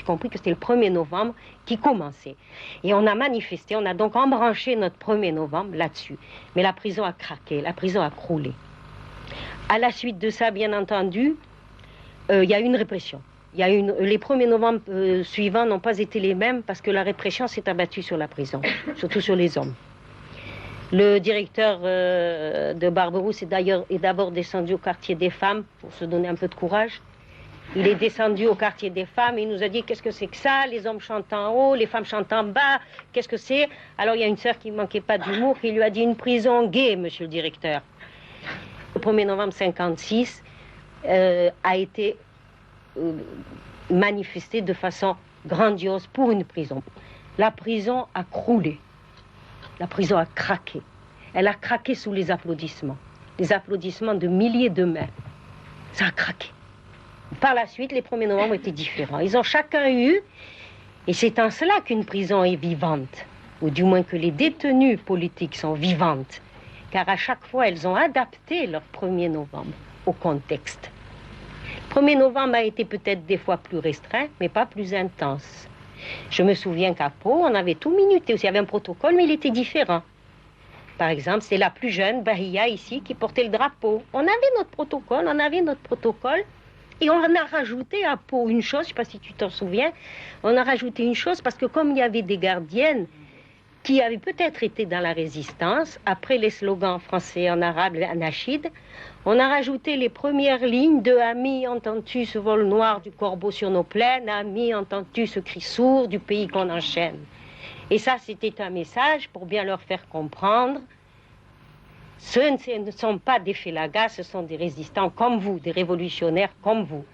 compris que c'était le 1er novembre qui commençait. Et on a manifesté, on a donc embranché notre 1er novembre là-dessus. Mais la prison a craqué, la prison a croulé. À la suite de ça, bien entendu, il y a eu une répression. Les 1er novembre suivants n'ont pas été les mêmes parce que la répression s'est abattue sur la prison, surtout sur les hommes. Le directeur de Barberousse est d'abord descendu au quartier des femmes pour se donner un peu de courage. Il est descendu au quartier des femmes et il nous a dit qu'est-ce que c'est que ça, les hommes chantent en haut, les femmes chantent en bas, qu'est-ce que c'est? Alors il y a une sœur qui ne manquait pas d'humour qui lui a dit une prison gay, monsieur le directeur. Le 1er novembre 1956 a été manifesté de façon grandiose pour une prison. La prison a croulé, la prison a craqué. Elle a craqué sous les applaudissements de milliers de mains. Ça a craqué. Par la suite, les 1er novembre étaient différents. Ils ont chacun eu, et c'est en cela qu'une prison est vivante, ou du moins que les détenues politiques sont vivantes, car à chaque fois, elles ont adapté leur 1er novembre au contexte. Le 1er novembre a été peut-être des fois plus restreint, mais pas plus intense. Je me souviens qu'à Pau, on avait tout minuté. Il y avait un protocole, mais il était différent. Par exemple, c'est la plus jeune, Bahia, ici, qui portait le drapeau. On avait notre protocole, et on a rajouté à Pau une chose, je ne sais pas si tu t'en souviens, on a rajouté une chose parce que comme il y avait des gardiennes qui avaient peut-être été dans la résistance, après les slogans français en arabe, anachid, on a rajouté les premières lignes de « Ami, entends-tu ce vol noir du corbeau sur nos plaines? Ami, entends-tu ce cri sourd du pays qu'on enchaîne ?» Et ça, c'était un message pour bien leur faire comprendre. Ce ne sont pas des félagas, ce sont des résistants comme vous, des révolutionnaires comme vous.